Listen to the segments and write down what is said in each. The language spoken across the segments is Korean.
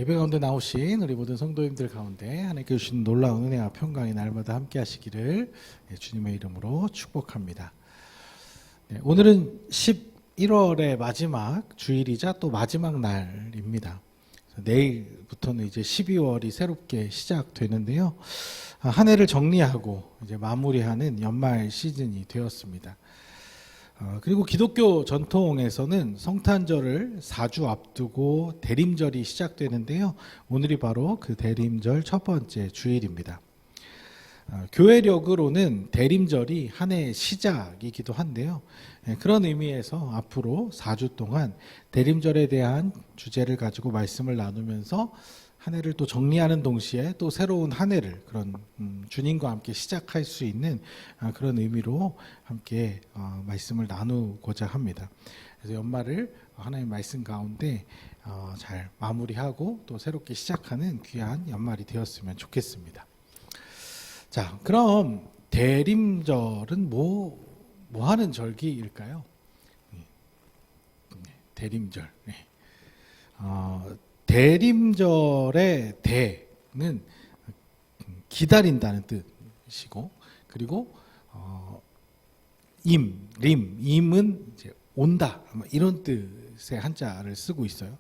예배 가운데 나오신 우리 모든 성도님들 가운데 하나님께 주신 놀라운 은혜와 평강이 날마다 함께 하시기를 주님의 이름으로 축복합니다. 오늘은 11월의 마지막 주일이자 또 마지막 날입니다. 내일부터는 이제 12월이 새롭게 시작되는데요. 한 해를 정리하고 이제 마무리하는 연말 시즌이 되었습니다. 그리고 기독교 전통에서는 성탄절을 4주 앞두고 대림절이 시작되는데요. 오늘이 바로 그 대림절 첫 번째 주일입니다. 교회력으로는 대림절이 한 해의 시작이기도 한데요. 그런 의미에서 앞으로 4주 동안 대림절에 대한 주제를 가지고 말씀을 나누면서 한 해를 또 정리하는 동시에 또 새로운 한 해를 그런 주님과 함께 시작할 수 있는 그런 의미로 함께 말씀을 나누고자 합니다. 그래서 연말을 하나님의 말씀 가운데 잘 마무리하고 또 새롭게 시작하는 귀한 연말이 되었으면 좋겠습니다. 자, 그럼 대림절은 뭐 하는 절기일까요? 대림절. 대림절의 대는 기다린다는 뜻이고, 그리고 임은 이제 온다 이런 뜻의 한자를 쓰고 있어요.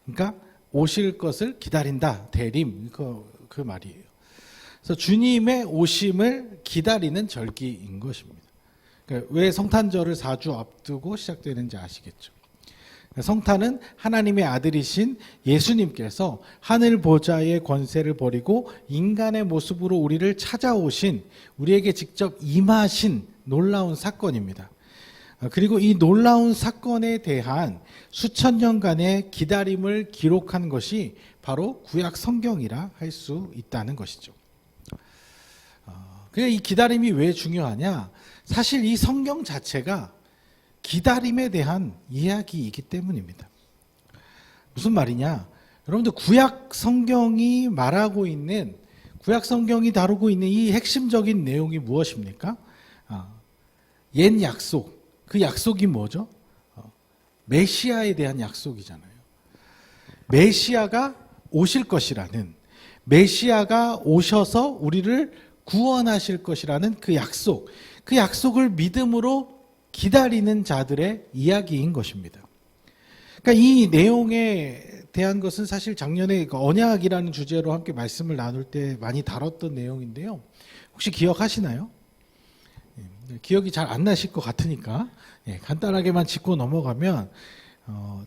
그러니까 오실 것을 기다린다, 대림 그 말이에요. 그래서 주님의 오심을 기다리는 절기인 것입니다. 그러니까 왜 성탄절을 4주 앞두고 시작되는지 아시겠죠? 성탄은 하나님의 아들이신 예수님께서 하늘 보좌의 권세를 버리고 인간의 모습으로 우리를 찾아오신, 우리에게 직접 임하신 놀라운 사건입니다. 그리고 이 놀라운 사건에 대한 수천 년간의 기다림을 기록한 것이 바로 구약 성경이라 할 수 있다는 것이죠. 그러니까 이 기다림이 왜 중요하냐? 사실 이 성경 자체가 기다림에 대한 이야기이기 때문입니다. 무슨 말이냐? 여러분들 구약 성경이 말하고 있는, 구약 성경이 다루고 있는 이 핵심적인 내용이 무엇입니까? 옛 약속. 그 약속이 뭐죠? 메시아에 대한 약속이잖아요. 메시아가 오실 것이라는, 메시아가 오셔서 우리를 구원하실 것이라는 그 약속. 그 약속을 믿음으로 기다리는 자들의 이야기인 것입니다. 그러니까 이 내용에 대한 것은 사실 작년에 언약이라는 주제로 함께 말씀을 나눌 때 많이 다뤘던 내용인데요. 혹시 기억하시나요? 기억이 잘 안 나실 것 같으니까 간단하게만 짚고 넘어가면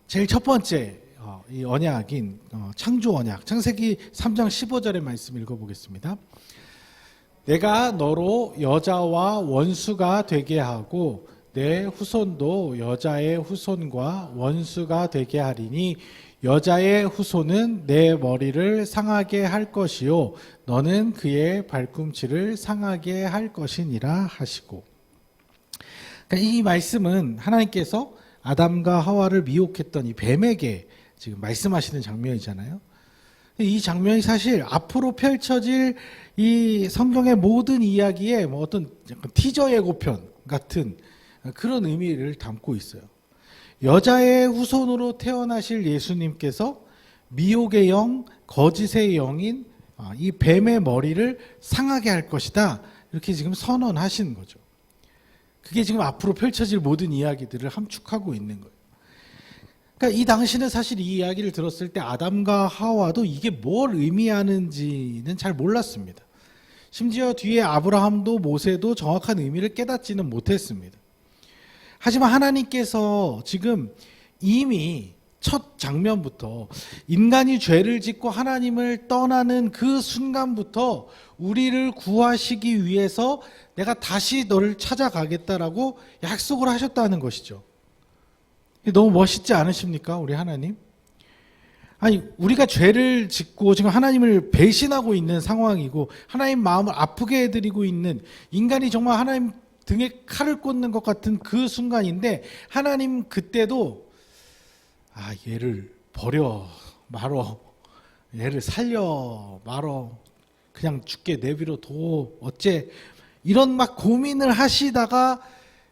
제일 첫 번째 이 언약인 창조 언약, 창세기 3장 15절의 말씀 읽어보겠습니다. 내가 너로 여자와 원수가 되게 하고 내 후손도 여자의 후손과 원수가 되게 하리니 여자의 후손은 내 머리를 상하게 할 것이요 너는 그의 발꿈치를 상하게 할 것이니라 하시고. 그러니까 이 말씀은 하나님께서 아담과 하와를 미혹했던 이 뱀에게 지금 말씀하시는 장면이잖아요. 이 장면이 사실 앞으로 펼쳐질 이 성경의 모든 이야기에 뭐 어떤 약간 티저 예고편 같은 그런 의미를 담고 있어요. 여자의 후손으로 태어나실 예수님께서 미혹의 영, 거짓의 영인 이 뱀의 머리를 상하게 할 것이다. 이렇게 지금 선언하신 거죠. 그게 지금 앞으로 펼쳐질 모든 이야기들을 함축하고 있는 거예요. 그러니까 이 당시는 사실 이 이야기를 들었을 때 아담과 하와도 이게 뭘 의미하는지는 잘 몰랐습니다. 심지어 뒤에 아브라함도 모세도 정확한 의미를 깨닫지는 못했습니다. 하지만 하나님께서 지금 이미 첫 장면부터 인간이 죄를 짓고 하나님을 떠나는 그 순간부터 우리를 구하시기 위해서 내가 다시 너를 찾아가겠다라고 약속을 하셨다는 것이죠. 너무 멋있지 않으십니까? 우리 하나님? 아니, 우리가 죄를 짓고 지금 하나님을 배신하고 있는 상황이고 하나님 마음을 아프게 해드리고 있는, 인간이 정말 하나님 등에 칼을 꽂는 것 같은 그 순간인데 하나님 그때도 얘를 버려 말어, 얘를 살려 말어, 그냥 죽게 내비려 둬 어째, 이런 막 고민을 하시다가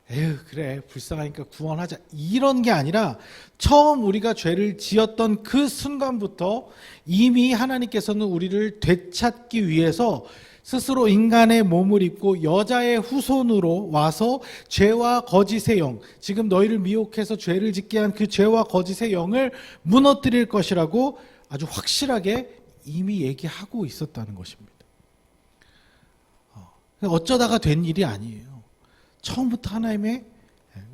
에휴, 그래, 불쌍하니까 구원하자, 이런 게 아니라 처음 우리가 죄를 지었던 그 순간부터 이미 하나님께서는 우리를 되찾기 위해서 스스로 인간의 몸을 입고 여자의 후손으로 와서 죄와 거짓의 영, 지금 너희를 미혹해서 죄를 짓게 한 그 죄와 거짓의 영을 무너뜨릴 것이라고 아주 확실하게 이미 얘기하고 있었다는 것입니다. 어쩌다가 된 일이 아니에요. 처음부터 하나님의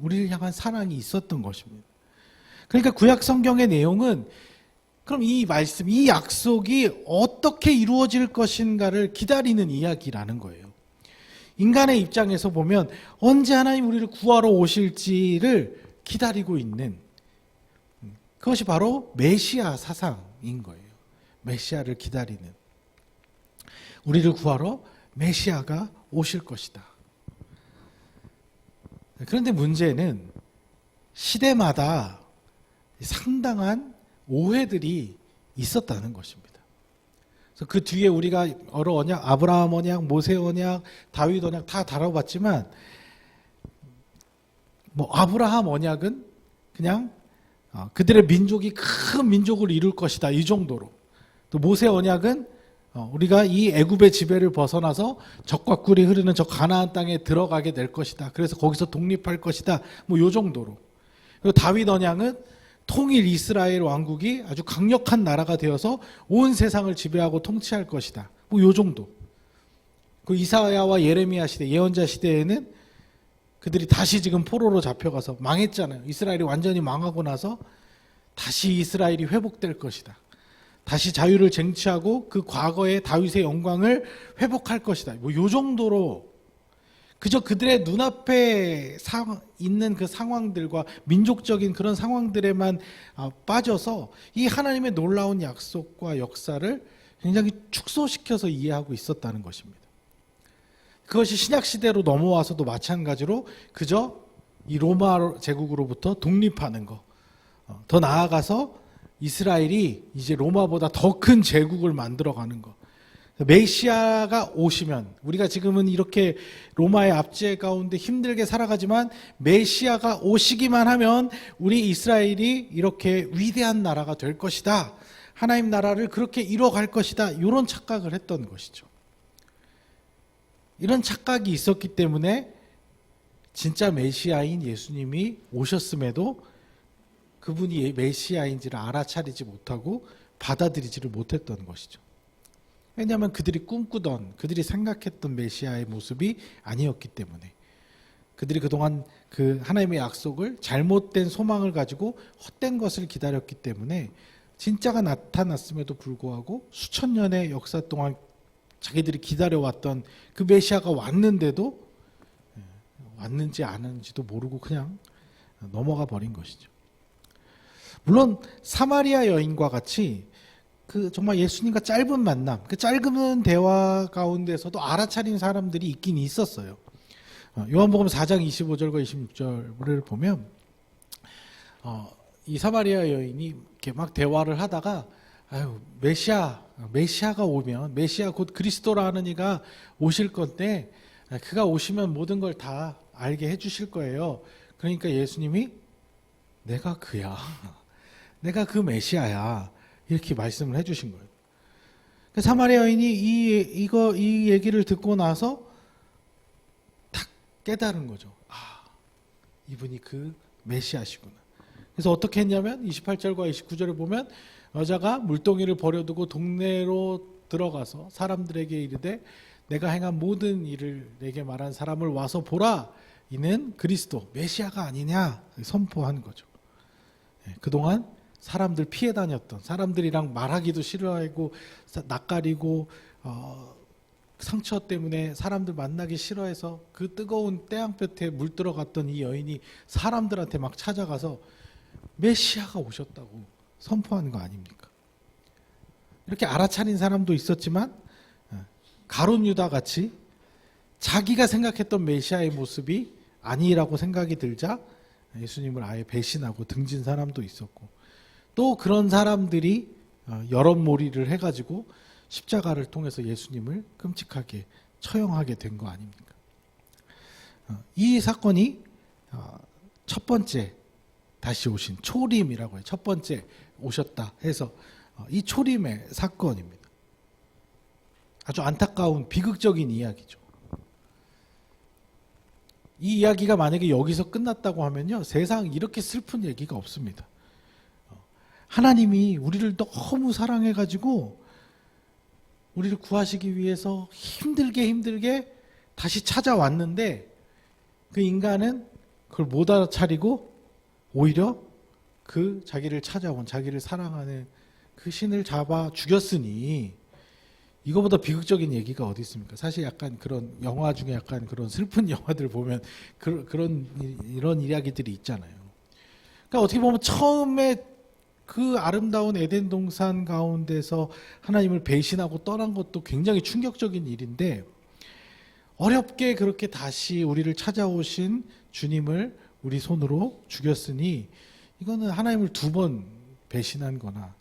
우리를 향한 사랑이 있었던 것입니다. 그러니까 구약 성경의 내용은 그럼 이 말씀, 이 약속이 어떻게 이루어질 것인가를 기다리는 이야기라는 거예요. 인간의 입장에서 보면 언제 하나님 우리를 구하러 오실지를 기다리고 있는, 그것이 바로 메시아 사상인 거예요. 메시아를 기다리는, 우리를 구하러 메시아가 오실 것이다. 그런데 문제는 시대마다 상당한 오해들이 있었다는 것입니다. 그래서 그 뒤에 우리가 여러 언약, 아브라함 언약, 모세 언약, 다윗 언약 다 다뤄봤지만, 아브라함 언약은 그냥 그들의 민족이 큰 민족을 이룰 것이다, 이 정도로. 또 모세 언약은 우리가 이 애굽의 지배를 벗어나서 적과 꿀이 흐르는 저 가나안 땅에 들어가게 될 것이다, 그래서 거기서 독립할 것이다, 요 정도로. 그리고 다윗 언약은 통일 이스라엘 왕국이 아주 강력한 나라가 되어서 온 세상을 지배하고 통치할 것이다, 요 정도. 그 이사야와 예레미야 시대, 예언자 시대에는 그들이 다시 지금 포로로 잡혀가서 망했잖아요. 이스라엘이 완전히 망하고 나서 다시 이스라엘이 회복될 것이다, 다시 자유를 쟁취하고 그 과거의 다윗의 영광을 회복할 것이다, 요 정도로 그저 그들의 눈앞에 있는 그 상황들과 민족적인 그런 상황들에만 빠져서 이 하나님의 놀라운 약속과 역사를 굉장히 축소시켜서 이해하고 있었다는 것입니다. 그것이 신약시대로 넘어와서도 마찬가지로 그저 이 로마 제국으로부터 독립하는 거, 더 나아가서 이스라엘이 이제 로마보다 더 큰 제국을 만들어가는 거, 메시아가 오시면, 우리가 지금은 이렇게 로마의 압제 가운데 힘들게 살아가지만 메시아가 오시기만 하면 우리 이스라엘이 이렇게 위대한 나라가 될 것이다, 하나님 나라를 그렇게 이뤄갈 것이다, 이런 착각을 했던 것이죠. 이런 착각이 있었기 때문에 진짜 메시아인 예수님이 오셨음에도 그분이 메시아인지를 알아차리지 못하고 받아들이지를 못했던 것이죠. 왜냐하면 그들이 꿈꾸던, 그들이 생각했던 메시아의 모습이 아니었기 때문에, 그들이 그동안 그 하나님의 약속을 잘못된 소망을 가지고 헛된 것을 기다렸기 때문에 진짜가 나타났음에도 불구하고 수천 년의 역사 동안 자기들이 기다려왔던 그 메시아가 왔는데도 왔는지 안 왔는지도 모르고 그냥 넘어가 버린 것이죠. 물론 사마리아 여인과 같이 그 정말 예수님과 짧은 만남, 그 짧은 대화 가운데서도 알아차린 사람들이 있긴 있었어요. 요한복음 4장 25절과 26절을 보면 이 사마리아 여인이 이렇게 막 대화를 하다가 메시아가 오면, 메시아 곧 그리스도라는 이가 오실 건데 그가 오시면 모든 걸 다 알게 해주실 거예요. 그러니까 예수님이 내가 그야, 내가 그 메시아야, 이렇게 말씀을 해주신 거예요. 사마리아 여인이 이 얘기를 듣고 나서 딱 깨달은 거죠. 이분이 그 메시아시구나. 그래서 어떻게 했냐면 28절과 29절에 보면 여자가 물동이를 버려두고 동네로 들어가서 사람들에게 이르되 내가 행한 모든 일을 내게 말한 사람을 와서 보라, 이는 그리스도 메시아가 아니냐 선포한 거죠. 그동안 사람들 피해 다녔던, 사람들이랑 말하기도 싫어하고 낯가리고 상처 때문에 사람들 만나기 싫어해서 그 뜨거운 태양볕에 물들어갔던 이 여인이 사람들한테 막 찾아가서 메시아가 오셨다고 선포하는 거 아닙니까? 이렇게 알아차린 사람도 있었지만 가룟 유다 같이 자기가 생각했던 메시아의 모습이 아니라고 생각이 들자 예수님을 아예 배신하고 등진 사람도 있었고, 또 그런 사람들이 여럿몰이를 해가지고 십자가를 통해서 예수님을 끔찍하게 처형하게 된 거 아닙니까? 이 사건이 첫 번째 다시 오신 초림이라고 해요. 첫 번째 오셨다 해서 이 초림의 사건입니다. 아주 안타까운 비극적인 이야기죠. 이 이야기가 만약에 여기서 끝났다고 하면요, 세상 이렇게 슬픈 얘기가 없습니다. 하나님이 우리를 너무 사랑해가지고 우리를 구하시기 위해서 힘들게 다시 찾아왔는데 그 인간은 그걸 못 알아차리고 오히려 그 자기를 찾아온, 자기를 사랑하는 그 신을 잡아 죽였으니 이거보다 비극적인 얘기가 어디 있습니까? 사실 약간 그런 영화 중에 약간 그런 슬픈 영화들 보면 이런 이야기들이 있잖아요. 그러니까 어떻게 보면 처음에 그 아름다운 에덴 동산 가운데서 하나님을 배신하고 떠난 것도 굉장히 충격적인 일인데, 어렵게 그렇게 다시 우리를 찾아오신 주님을 우리 손으로 죽였으니 이거는 하나님을 두 번 배신한 거나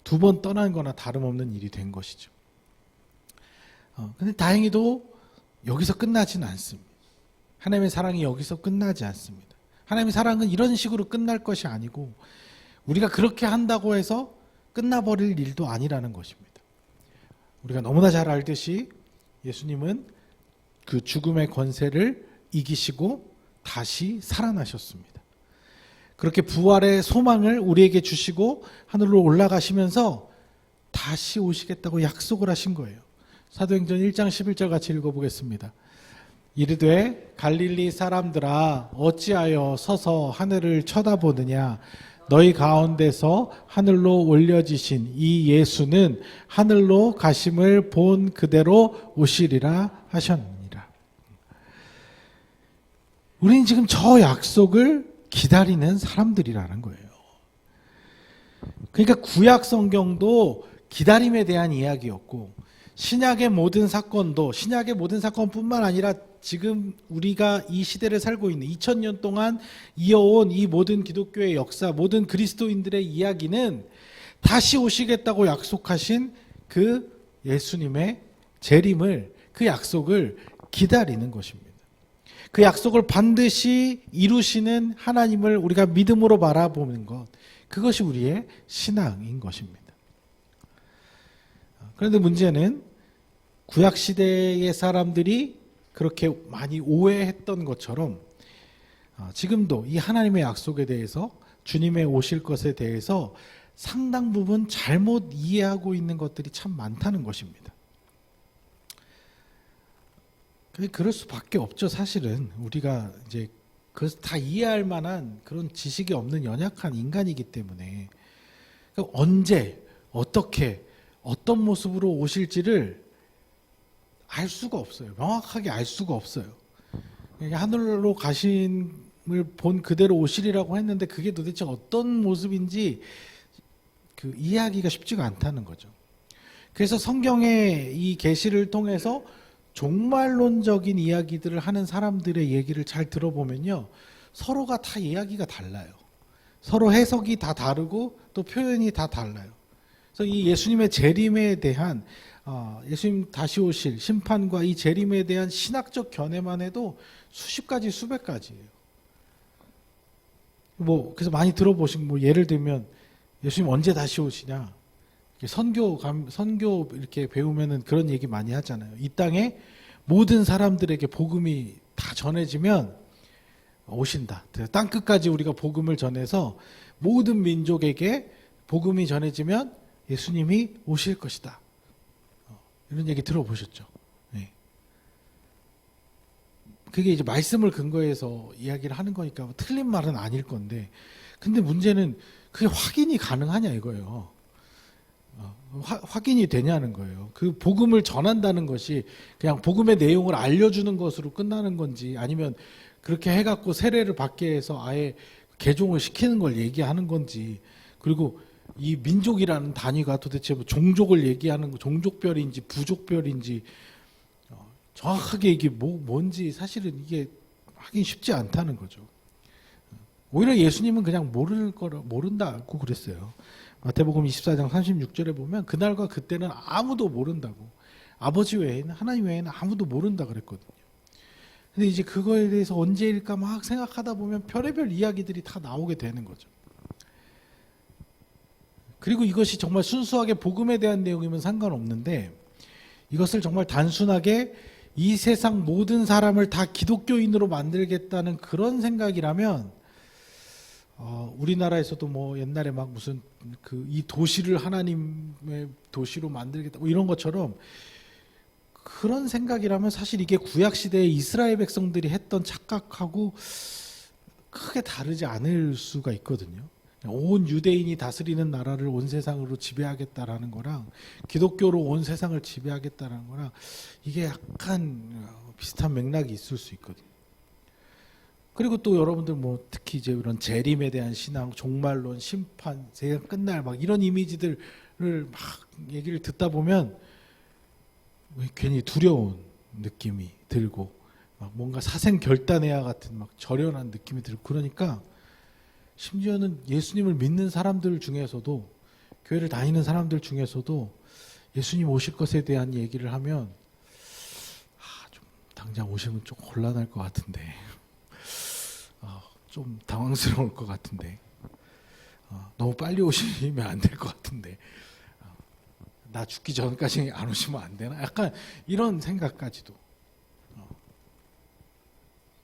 두 번 떠난 거나 다름없는 일이 된 것이죠. 근데 다행히도 여기서 끝나지는 않습니다. 하나님의 사랑이 여기서 끝나지 않습니다. 하나님의 사랑은 이런 식으로 끝날 것이 아니고 우리가 그렇게 한다고 해서 끝나버릴 일도 아니라는 것입니다. 우리가 너무나 잘 알듯이 예수님은 그 죽음의 권세를 이기시고 다시 살아나셨습니다. 그렇게 부활의 소망을 우리에게 주시고 하늘로 올라가시면서 다시 오시겠다고 약속을 하신 거예요. 사도행전 1장 11절 같이 읽어보겠습니다. 이르되 갈릴리 사람들아 어찌하여 서서 하늘을 쳐다보느냐, 너희 가운데서 하늘로 올려지신 이 예수는 하늘로 가심을 본 그대로 오시리라 하셨느니라. 우리는 지금 저 약속을 기다리는 사람들이라는 거예요. 그러니까 구약 성경도 기다림에 대한 이야기였고, 신약의 모든 사건도, 신약의 모든 사건뿐만 아니라 지금 우리가 이 시대를 살고 있는 2000년 동안 이어온 이 모든 기독교의 역사, 모든 그리스도인들의 이야기는 다시 오시겠다고 약속하신 그 예수님의 재림을, 그 약속을 기다리는 것입니다. 그 약속을 반드시 이루시는 하나님을 우리가 믿음으로 바라보는 것, 그것이 우리의 신앙인 것입니다. 그런데 문제는 구약시대의 사람들이 그렇게 많이 오해했던 것처럼 지금도 이 하나님의 약속에 대해서, 주님의 오실 것에 대해서 상당 부분 잘못 이해하고 있는 것들이 참 많다는 것입니다. 그럴 수밖에 없죠. 사실은 우리가 이제 그래서 다 이해할 만한 그런 지식이 없는 연약한 인간이기 때문에 언제, 어떻게, 어떤 모습으로 오실지를 알 수가 없어요. 명확하게 알 수가 없어요. 하늘로 가심을 본 그대로 오시리라고 했는데 그게 도대체 어떤 모습인지 이해하기가 쉽지가 않다는 거죠. 그래서 성경의 이 계시를 통해서 종말론적인 이야기들을 하는 사람들의 얘기를 잘 들어보면요, 서로가 다 이야기가 달라요. 서로 해석이 다 다르고 또 표현이 다 달라요. 그래서 이 예수님의 재림에 대한 예수님 다시 오실 심판과 이 재림에 대한 신학적 견해만 해도 수십 가지, 수백 가지예요. 그래서 많이 들어보신 예를 들면 예수님 언제 다시 오시냐, 선교 이렇게 배우면은 그런 얘기 많이 하잖아요. 이 땅에 모든 사람들에게 복음이 다 전해지면 오신다. 땅 끝까지 우리가 복음을 전해서 모든 민족에게 복음이 전해지면 예수님이 오실 것이다. 이런 얘기 들어보셨죠? 네. 그게 이제 말씀을 근거해서 이야기를 하는 거니까 틀린 말은 아닐 건데, 근데 문제는 그게 확인이 가능하냐 이거예요. 확인이 되냐는 거예요. 그 복음을 전한다는 것이 그냥 복음의 내용을 알려주는 것으로 끝나는 건지, 아니면 그렇게 해갖고 세례를 받게 해서 아예 개종을 시키는 걸 얘기하는 건지, 그리고 이 민족이라는 단위가 도대체 종족을 얘기하는 거, 종족별인지 부족별인지 정확하게 이게 뭔지 사실은 이게 하긴 쉽지 않다는 거죠. 오히려 예수님은 그냥 모른다고 그랬어요. 마태복음 24장 36절에 보면 그날과 그때는 아무도 모른다고, 아버지 외에는, 하나님 외에는 아무도 모른다 그랬거든요. 근데 이제 그거에 대해서 언제일까 막 생각하다 보면 별의별 이야기들이 다 나오게 되는 거죠. 그리고 이것이 정말 순수하게 복음에 대한 내용이면 상관없는데, 이것을 정말 단순하게 이 세상 모든 사람을 다 기독교인으로 만들겠다는 그런 생각이라면, 우리나라에서도 뭐 옛날에 막 무슨 이 도시를 하나님의 도시로 만들겠다 뭐 이런 것처럼, 그런 생각이라면 사실 이게 구약 시대의 이스라엘 백성들이 했던 착각하고 크게 다르지 않을 수가 있거든요. 온 유대인이 다스리는 나라를 온 세상으로 지배하겠다라는 거랑 기독교로 온 세상을 지배하겠다라는 거랑 이게 약간 비슷한 맥락이 있을 수 있거든요. 그리고 또 여러분들 뭐 특히 이제 이런 재림에 대한 신앙, 종말론, 심판, 세상 끝날 막 이런 이미지들을 막 얘기를 듣다 보면 괜히 두려운 느낌이 들고 막 뭔가 사생 결단해야 같은 막 절연한 느낌이 들고, 그러니까 심지어는 예수님을 믿는 사람들 중에서도, 교회를 다니는 사람들 중에서도 예수님 오실 것에 대한 얘기를 하면 좀 당장 오시면 좀 곤란할 것 같은데, 좀 당황스러울 것 같은데, 너무 빨리 오시면 안 될 것 같은데, 나 죽기 전까지 안 오시면 안 되나? 약간 이런 생각까지도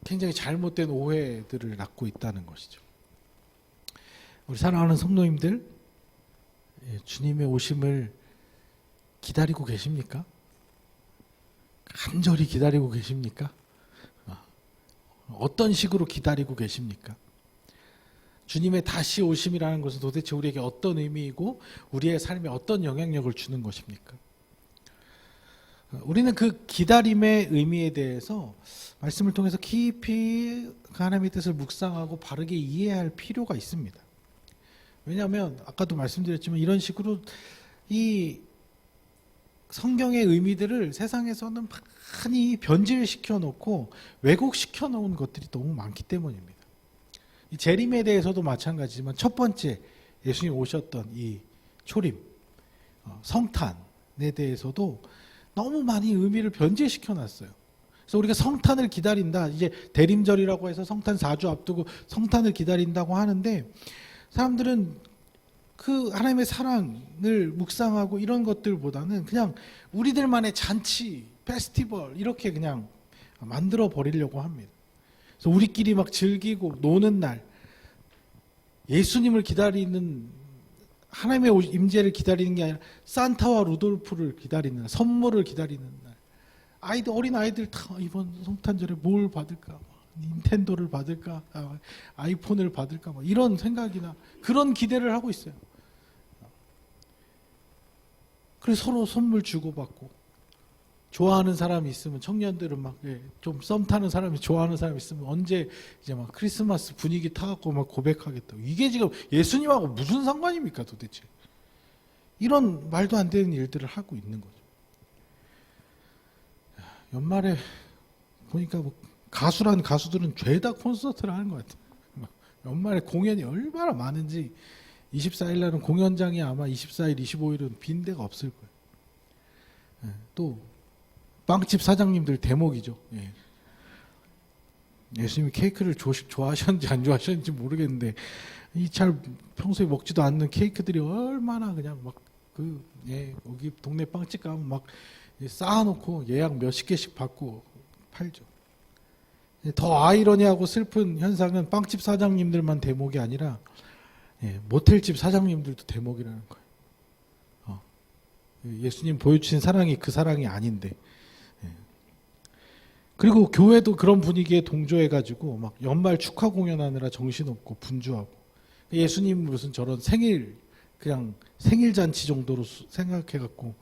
굉장히 잘못된 오해들을 낳고 있다는 것이죠. 우리 사랑하는 성도님들, 주님의 오심을 기다리고 계십니까? 간절히 기다리고 계십니까? 어떤 식으로 기다리고 계십니까? 주님의 다시 오심이라는 것은 도대체 우리에게 어떤 의미이고 우리의 삶에 어떤 영향력을 주는 것입니까? 우리는 그 기다림의 의미에 대해서 말씀을 통해서 깊이 하나님의 뜻을 묵상하고 바르게 이해할 필요가 있습니다. 왜냐하면 아까도 말씀드렸지만 이런 식으로 이 성경의 의미들을 세상에서는 많이 변질시켜 놓고 왜곡시켜 놓은 것들이 너무 많기 때문입니다. 이 재림에 대해서도 마찬가지지만 첫 번째 예수님 오셨던 이 초림, 성탄에 대해서도 너무 많이 의미를 변질시켜 놨어요. 그래서 우리가 성탄을 기다린다, 이제 대림절이라고 해서 성탄 4주 앞두고 성탄을 기다린다고 하는데, 사람들은 그 하나님의 사랑을 묵상하고 이런 것들보다는 그냥 우리들만의 잔치, 페스티벌 이렇게 그냥 만들어 버리려고 합니다. 그래서 우리끼리 막 즐기고 노는 날, 예수님을 기다리는, 하나님의 임재를 기다리는 게 아니라 산타와 루돌프를 기다리는 날, 선물을 기다리는 날, 어린 아이들 다 이번 성탄절에 뭘 받을까, 닌텐도를 받을까, 아이폰을 받을까, 이런 생각이나 그런 기대를 하고 있어요. 그래서 서로 선물 주고받고, 좋아하는 사람이 있으면, 청년들은 막 좀 썸 타는 사람이, 좋아하는 사람이 있으면 언제 이제 막 크리스마스 분위기 타갖고 막 고백하겠다고. 이게 지금 예수님하고 무슨 상관입니까 도대체? 이런 말도 안 되는 일들을 하고 있는 거죠. 연말에 보니까 뭐 가수란 가수들은 죄다 콘서트를 하는 것 같아요. 연말에 공연이 얼마나 많은지. 24일 날은 공연장이 아마 24일, 25일은 빈 데가 없을 거예요. 또 빵집 사장님들 대목이죠. 예수님이 케이크를 좋아하셨는지 안 좋아하셨는지 모르겠는데, 이 잘 평소에 먹지도 않는 케이크들이 얼마나 그냥 막 여기 동네 빵집 가면 막 쌓아놓고 예약 몇십 개씩 받고 팔죠. 더 아이러니하고 슬픈 현상은 빵집 사장님들만 대목이 아니라 모텔집 사장님들도 대목이라는 거예요. 예수님 보여주신 사랑이 그 사랑이 아닌데. 그리고 교회도 그런 분위기에 동조해가지고 막 연말 축하 공연하느라 정신없고 분주하고, 예수님 무슨 저런 그냥 생일 잔치 정도로 생각해갖고,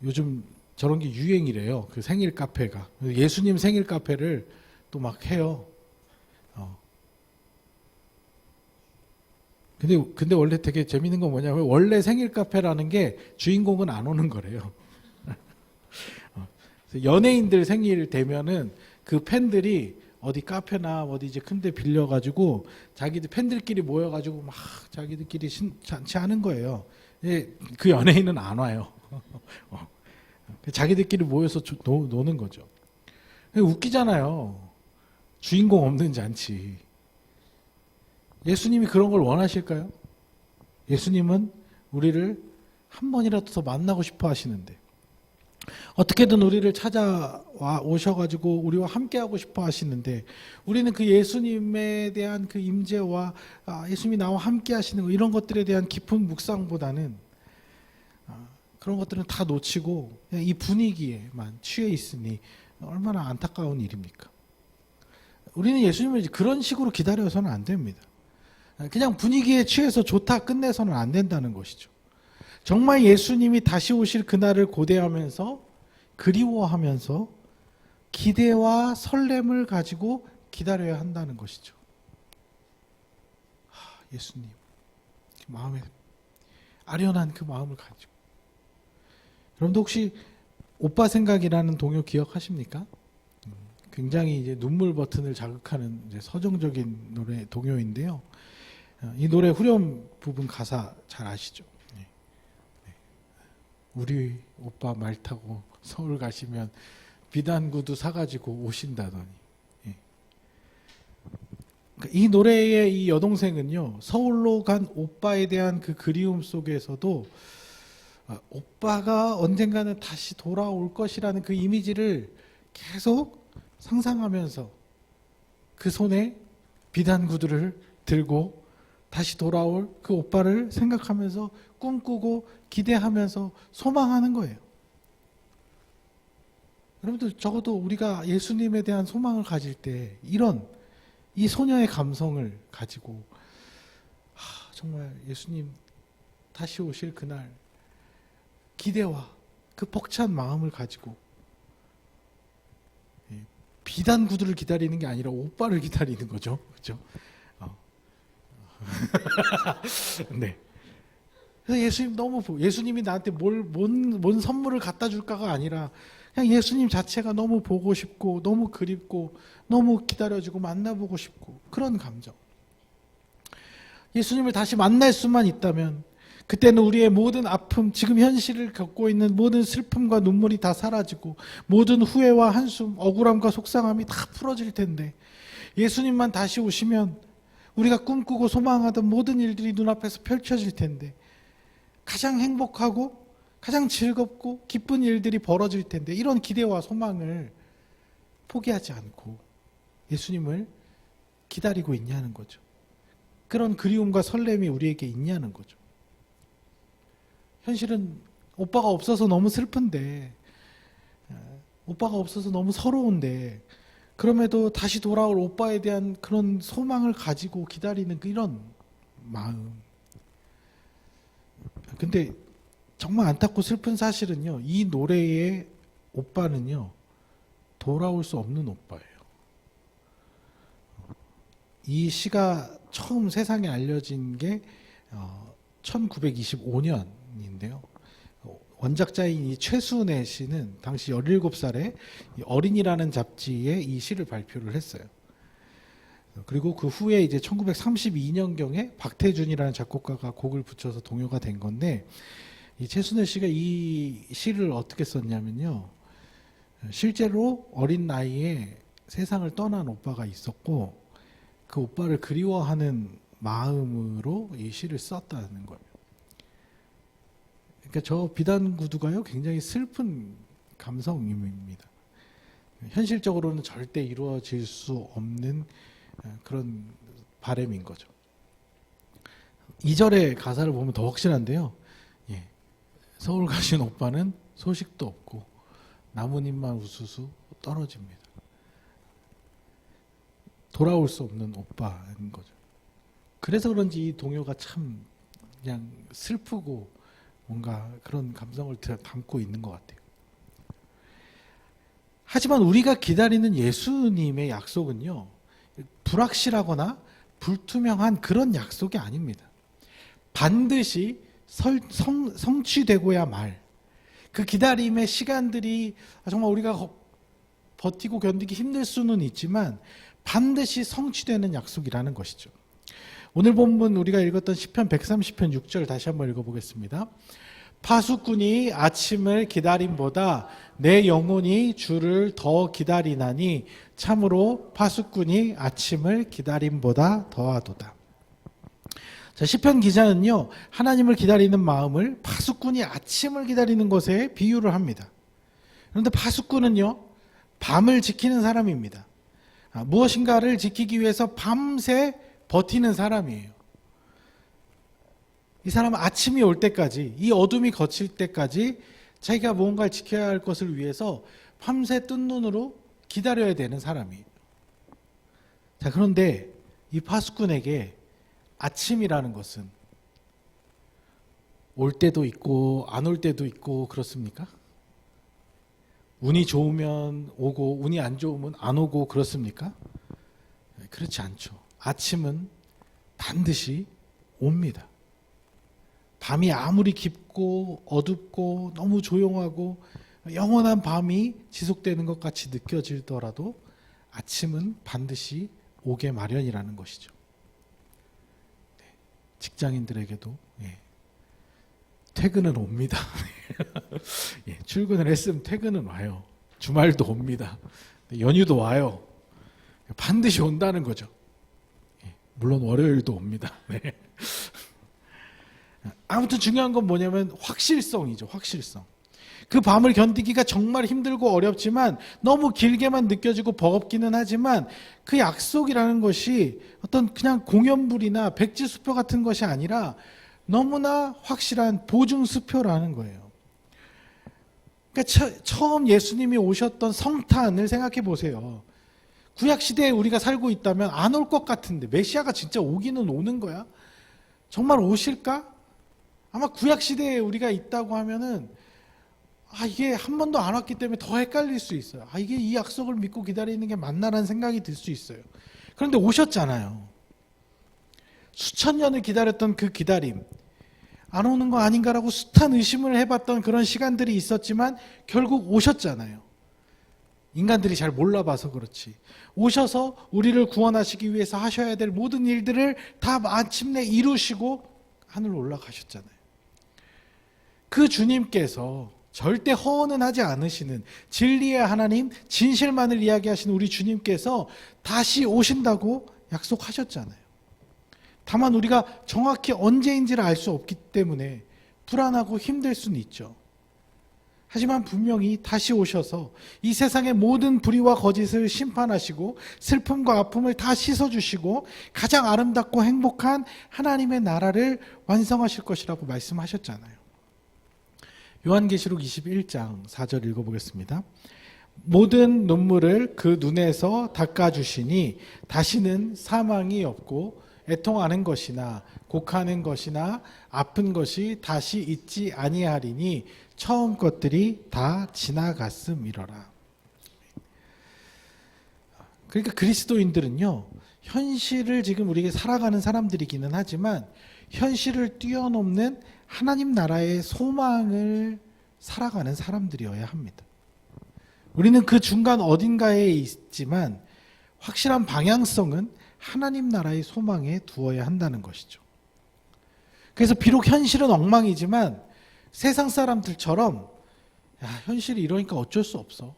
요즘 저런 게 유행이래요. 그 생일 카페가. 예수님 생일 카페를 또 막 해요. 근데 원래 되게 재밌는 건 뭐냐면, 원래 생일 카페라는 게 주인공은 안 오는 거래요. 연예인들 생일 되면은 그 팬들이 어디 카페나 어디 이제 큰데 빌려가지고 자기들 팬들끼리 모여가지고 막 자기들끼리 잔치하는 거예요. 그 연예인은 안 와요. 자기들끼리 모여서 노는 거죠. 웃기잖아요. 주인공 없는 잔치. 예수님이 그런 걸 원하실까요? 예수님은 우리를 한 번이라도 더 만나고 싶어 하시는데, 어떻게든 우리를 찾아와 오셔가지고 우리와 함께하고 싶어 하시는데, 우리는 그 예수님에 대한 그 임재와 예수님이 나와 함께 하시는 거, 이런 것들에 대한 깊은 묵상보다는 그런 것들은 다 놓치고 그냥 이 분위기에만 취해 있으니 얼마나 안타까운 일입니까? 우리는 예수님을 그런 식으로 기다려서는 안 됩니다. 그냥 분위기에 취해서 좋다 끝내서는 안 된다는 것이죠. 정말 예수님이 다시 오실 그날을 고대하면서, 그리워하면서 기대와 설렘을 가지고 기다려야 한다는 것이죠. 예수님, 마음에 아련한 그 마음을 가지고. 여러분도 혹시 오빠 생각이라는 동요 기억하십니까? 굉장히 이제 눈물 버튼을 자극하는 이제 서정적인 노래 동요인데요. 이 노래 후렴 부분 가사 잘 아시죠? 네. 우리 오빠 말 타고 서울 가시면 비단구두 사가지고 오신다더니. 네. 이 노래의 이 여동생은요, 서울로 간 오빠에 대한 그 그리움 속에서도 오빠가 언젠가는 다시 돌아올 것이라는 그 이미지를 계속 상상하면서 그 손에 비단구두를 들고 다시 돌아올 그 오빠를 생각하면서 꿈꾸고 기대하면서 소망하는 거예요. 여러분들, 적어도 우리가 예수님에 대한 소망을 가질 때 이런 이 소녀의 감성을 가지고 정말 예수님 다시 오실 그날 기대와 그 벅찬 마음을 가지고 비단 구두를 기다리는 게 아니라 오빠를 기다리는 거죠. 그렇죠? 네. 그래서 예수님이 나한테 뭔 선물을 갖다 줄까가 아니라 그냥 예수님 자체가 너무 보고 싶고 너무 그립고 너무 기다려지고 만나보고 싶고 그런 감정. 예수님을 다시 만날 수만 있다면 그때는 우리의 모든 아픔, 지금 현실을 겪고 있는 모든 슬픔과 눈물이 다 사라지고 모든 후회와 한숨, 억울함과 속상함이 다 풀어질 텐데, 예수님만 다시 오시면 우리가 꿈꾸고 소망하던 모든 일들이 눈앞에서 펼쳐질 텐데, 가장 행복하고 가장 즐겁고 기쁜 일들이 벌어질 텐데, 이런 기대와 소망을 포기하지 않고 예수님을 기다리고 있냐는 거죠. 그런 그리움과 설렘이 우리에게 있냐는 거죠. 현실은 오빠가 없어서 너무 슬픈데, 오빠가 없어서 너무 서러운데, 그럼에도 다시 돌아올 오빠에 대한 그런 소망을 가지고 기다리는 이런 마음. 근데 정말 안타깝고 슬픈 사실은요, 이 노래의 오빠는요, 돌아올 수 없는 오빠예요. 이 시가 처음 세상에 알려진 게 1925년인데요. 원작자인 이 최순애 씨는 당시 17살에 어린이라는 잡지에 이 시를 발표를 했어요. 그리고 그 후에 이제 1932년경에 박태준이라는 작곡가가 곡을 붙여서 동요가 된 건데, 이 최순애 씨가 이 시를 어떻게 썼냐면요, 실제로 어린 나이에 세상을 떠난 오빠가 있었고 그 오빠를 그리워하는 마음으로 이 시를 썼다는 거예요. 그러니까 저 비단 구두가요, 굉장히 슬픈 감성입니다. 현실적으로는 절대 이루어질 수 없는 그런 바람인 거죠. 2절의 가사를 보면 더 확실한데요. 서울 가신 오빠는 소식도 없고 나뭇잎만 우수수 떨어집니다. 돌아올 수 없는 오빠인 거죠. 그래서 그런지 이 동요가 참 그냥 슬프고 뭔가 그런 감성을 담고 있는 것 같아요. 하지만 우리가 기다리는 예수님의 약속은요, 불확실하거나 불투명한 그런 약속이 아닙니다. 반드시 성취되고야 말, 그 기다림의 시간들이 정말 우리가 버티고 견디기 힘들 수는 있지만 반드시 성취되는 약속이라는 것이죠. 오늘 본문 우리가 읽었던 시편 130편 6절 다시 한번 읽어보겠습니다. 파수꾼이 아침을 기다림보다 내 영혼이 주를 더 기다리나니 참으로 파수꾼이 아침을 기다림보다 더하도다. 자, 시편 기자는요, 하나님을 기다리는 마음을 파수꾼이 아침을 기다리는 것에 비유를 합니다. 그런데 파수꾼은요, 밤을 지키는 사람입니다. 무엇인가를 지키기 위해서 밤새 버티는 사람이에요. 이 사람은 아침이 올 때까지, 이 어둠이 거칠 때까지 자기가 무언가를 지켜야 할 것을 위해서 밤새 뜬 눈으로 기다려야 되는 사람이에요. 자, 그런데 이 파수꾼에게 아침이라는 것은 올 때도 있고 안 올 때도 있고 그렇습니까? 운이 좋으면 오고 운이 안 좋으면 안 오고 그렇습니까? 그렇지 않죠. 아침은 반드시 옵니다. 밤이 아무리 깊고 어둡고 너무 조용하고 영원한 밤이 지속되는 것 같이 느껴지더라도 아침은 반드시 오게 마련이라는 것이죠. 직장인들에게도 퇴근은 옵니다. 출근을 했으면 퇴근은 와요. 주말도 옵니다. 연휴도 와요. 반드시 온다는 거죠. 물론 월요일도 옵니다. 아무튼 중요한 건 뭐냐면 확실성이죠. 확실성. 그 밤을 견디기가 정말 힘들고 어렵지만 너무 길게만 느껴지고 버겁기는 하지만 그 약속이라는 것이 어떤 그냥 공연불이나 백지수표 같은 것이 아니라 너무나 확실한 보증수표라는 거예요. 그러니까 처음 예수님이 오셨던 성탄을 생각해 보세요. 구약시대에 우리가 살고 있다면 안 올 것 같은데 메시아가 진짜 오기는 오는 거야? 정말 오실까? 아마 구약시대에 우리가 있다고 하면은 이게 한 번도 안 왔기 때문에 더 헷갈릴 수 있어요. 이게 이 약속을 믿고 기다리는 게 맞나라는 생각이 들 수 있어요. 그런데 오셨잖아요. 수천 년을 기다렸던 그 기다림, 안 오는 거 아닌가라고 숱한 의심을 해봤던 그런 시간들이 있었지만 결국 오셨잖아요. 인간들이 잘 몰라봐서 그렇지. 오셔서 우리를 구원하시기 위해서 하셔야 될 모든 일들을 다 마침내 이루시고 하늘로 올라가셨잖아요. 그 주님께서 절대 허언은 하지 않으시는 진리의 하나님, 진실만을 이야기하시는 우리 주님께서 다시 오신다고 약속하셨잖아요. 다만 우리가 정확히 언제인지를 알 수 없기 때문에 불안하고 힘들 수는 있죠. 하지만 분명히 다시 오셔서 이 세상의 모든 불의와 거짓을 심판하시고 슬픔과 아픔을 다 씻어주시고 가장 아름답고 행복한 하나님의 나라를 완성하실 것이라고 말씀하셨잖아요. 요한계시록 21장 4절 읽어보겠습니다. 모든 눈물을 그 눈에서 닦아주시니 다시는 사망이 없고 애통하는 것이나 곡하는 것이나 아픈 것이 다시 있지 아니하리니 처음 것들이 다 지나갔음이러라. 그러니까 그리스도인들은요, 현실을 지금 우리가 살아가는 사람들이기는 하지만 현실을 뛰어넘는 하나님 나라의 소망을 살아가는 사람들이어야 합니다. 우리는 그 중간 어딘가에 있지만 확실한 방향성은 하나님 나라의 소망에 두어야 한다는 것이죠. 그래서 비록 현실은 엉망이지만 세상 사람들처럼 현실이 이러니까 어쩔 수 없어.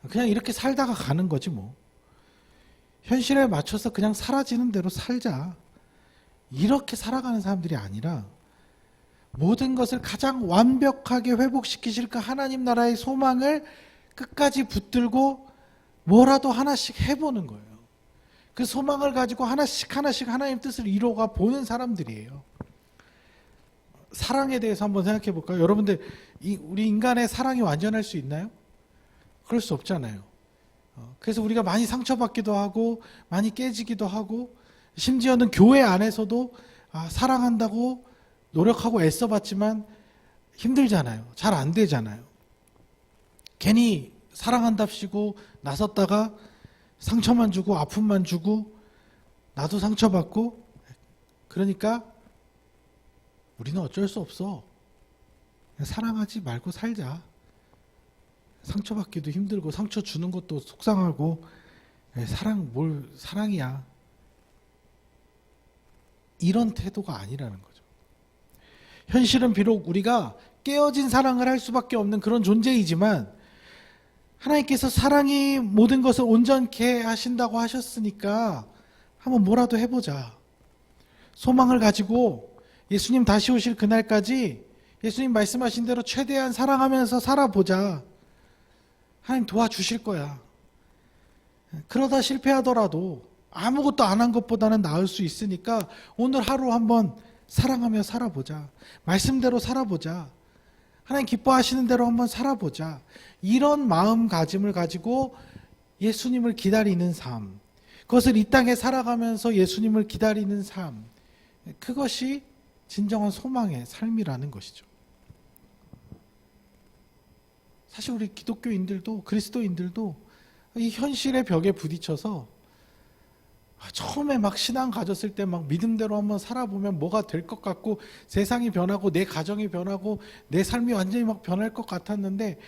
그냥 이렇게 살다가 가는 거지 뭐. 현실에 맞춰서 그냥 사라지는 대로 살자. 이렇게 살아가는 사람들이 아니라 모든 것을 가장 완벽하게 회복시키실 그 하나님 나라의 소망을 끝까지 붙들고 뭐라도 하나씩 해보는 거예요. 그 소망을 가지고 하나씩 하나님 뜻을 이루어가 보는 사람들이에요. 사랑에 대해서 한번 생각해 볼까요? 여러분들, 우리 인간의 사랑이 완전할 수 있나요? 그럴 수 없잖아요. 그래서 우리가 많이 상처받기도 하고 많이 깨지기도 하고 심지어는 교회 안에서도 사랑한다고 노력하고 애써봤지만 힘들잖아요. 잘 안 되잖아요. 괜히 사랑한답시고 나섰다가 상처만 주고 아픔만 주고 나도 상처받고, 그러니까 우리는 어쩔 수 없어. 사랑하지 말고 살자. 상처받기도 힘들고 상처 주는 것도 속상하고 뭘 사랑이야. 이런 태도가 아니라는 거죠. 현실은 비록 우리가 깨어진 사랑을 할 수밖에 없는 그런 존재이지만 하나님께서 사랑이 모든 것을 온전케 하신다고 하셨으니까 한번 뭐라도 해보자. 소망을 가지고 예수님 다시 오실 그날까지 예수님 말씀하신 대로 최대한 사랑하면서 살아보자. 하나님 도와주실 거야. 그러다 실패하더라도 아무것도 안 한 것보다는 나을 수 있으니까 오늘 하루 한번 사랑하며 살아보자. 말씀대로 살아보자. 하나님 기뻐하시는 대로 한번 살아보자. 이런 마음가짐을 가지고 예수님을 기다리는 삶, 그것을 이 땅에 살아가면서 예수님을 기다리는 삶, 그것이 진정한 소망의 삶이라는 것이죠. 사실 우리 기독교인들도 그리스도인들도 이 현실의 벽에 부딪혀서 처음에 막 신앙 가졌을 때 막 믿음대로 한번 살아보면 뭐가 될 것 같고 세상이 변하고 내 가정이 변하고 내 삶이 완전히 막 변할 것 같았는데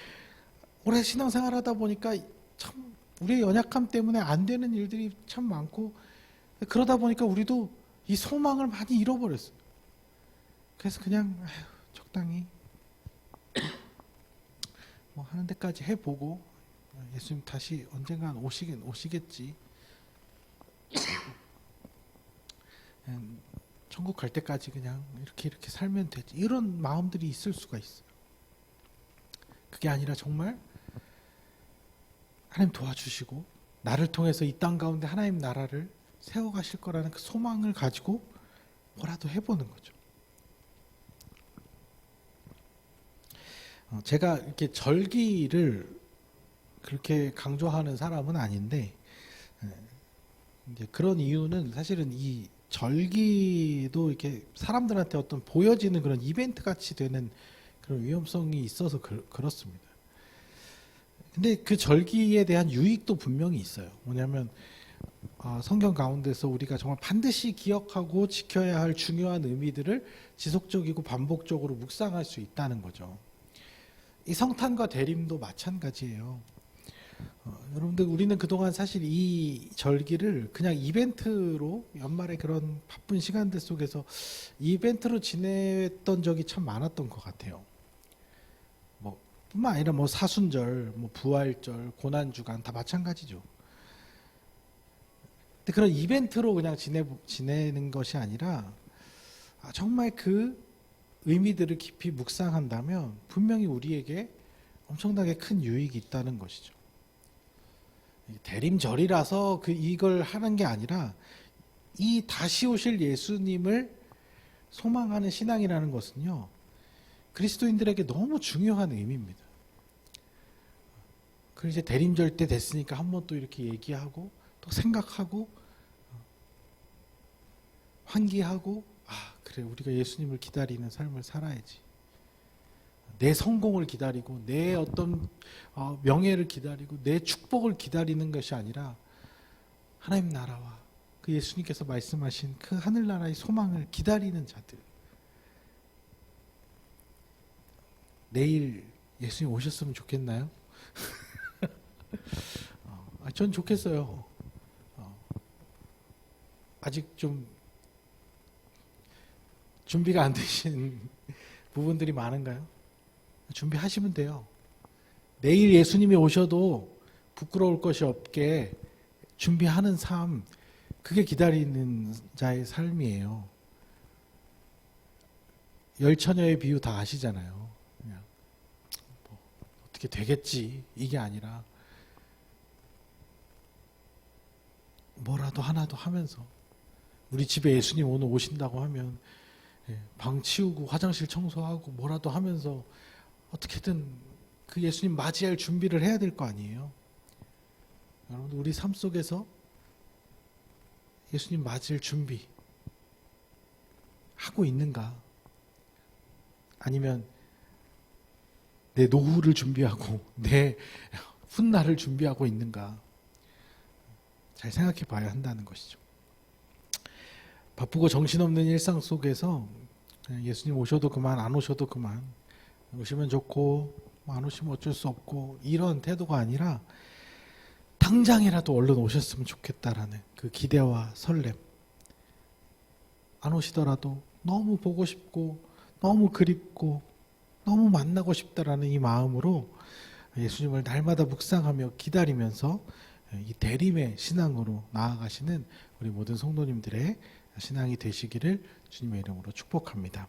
오래 신앙생활 하다 보니까 참 우리의 연약함 때문에 안 되는 일들이 참 많고 그러다 보니까 우리도 이 소망을 많이 잃어버렸어요. 그래서 그냥 적당히 뭐 하는 데까지 해보고 예수님 다시 언젠간 오시겠지. 천국 갈 때까지 그냥 이렇게 살면 되지. 이런 마음들이 있을 수가 있어요. 그게 아니라 정말 하나님 도와주시고 나를 통해서 이 땅 가운데 하나님 나라를 세워가실 거라는 그 소망을 가지고 뭐라도 해보는 거죠. 제가 이렇게 절기를 그렇게 강조하는 사람은 아닌데 이제 그런 이유는 사실은 이 절기도 이렇게 사람들한테 어떤 보여지는 그런 이벤트 같이 되는 그런 위험성이 있어서 그렇습니다. 근데 그 절기에 대한 유익도 분명히 있어요. 뭐냐면 성경 가운데서 우리가 정말 반드시 기억하고 지켜야 할 중요한 의미들을 지속적이고 반복적으로 묵상할 수 있다는 거죠. 이 성탄과 대림도 마찬가지예요. 여러분들 우리는 그동안 사실 이 절기를 그냥 이벤트로 연말에 그런 바쁜 시간들 속에서 이벤트로 지냈던 적이 참 많았던 것 같아요. 뭐 뿐만 아니라 뭐 사순절, 뭐 부활절, 고난주간 다 마찬가지죠. 근데 그런 이벤트로 그냥 지내는 것이 아니라 정말 그 의미들을 깊이 묵상한다면 분명히 우리에게 엄청나게 큰 유익이 있다는 것이죠. 대림절이라서 이걸 하는 게 아니라 이 다시 오실 예수님을 소망하는 신앙이라는 것은요, 그리스도인들에게 너무 중요한 의미입니다. 그리고 이제 대림절 때 됐으니까 한번 또 이렇게 얘기하고 또 생각하고 환기하고 그래 우리가 예수님을 기다리는 삶을 살아야지. 내 성공을 기다리고 내 어떤 명예를 기다리고 내 축복을 기다리는 것이 아니라 하나님 나라와 그 예수님께서 말씀하신 그 하늘나라의 소망을 기다리는 자들. 내일 예수님 오셨으면 좋겠나요? 전 좋겠어요. 아직 좀 준비가 안 되신 부분들이 많은가요? 준비하시면 돼요. 내일 예수님이 오셔도 부끄러울 것이 없게 준비하는 삶, 그게 기다리는 자의 삶이에요. 열처녀의 비유 다 아시잖아요. 그냥 뭐 어떻게 되겠지 이게 아니라 뭐라도 하나도 하면서 우리 집에 예수님 오늘 오신다고 하면 방 치우고 화장실 청소하고 뭐라도 하면서 어떻게든 그 예수님 맞이할 준비를 해야 될 거 아니에요. 여러분 우리 삶 속에서 예수님 맞을 준비 하고 있는가? 아니면 내 노후를 준비하고 내 훗날을 준비하고 있는가? 잘 생각해 봐야 한다는 것이죠. 바쁘고 정신없는 일상 속에서 예수님 오셔도 그만 안 오셔도 그만, 오시면 좋고 안 오시면 어쩔 수 없고 이런 태도가 아니라 당장이라도 얼른 오셨으면 좋겠다라는 그 기대와 설렘. 안 오시더라도 너무 보고 싶고 너무 그립고 너무 만나고 싶다라는 이 마음으로 예수님을 날마다 묵상하며 기다리면서 이 대림의 신앙으로 나아가시는 우리 모든 성도님들의 신앙이 되시기를 주님의 이름으로 축복합니다.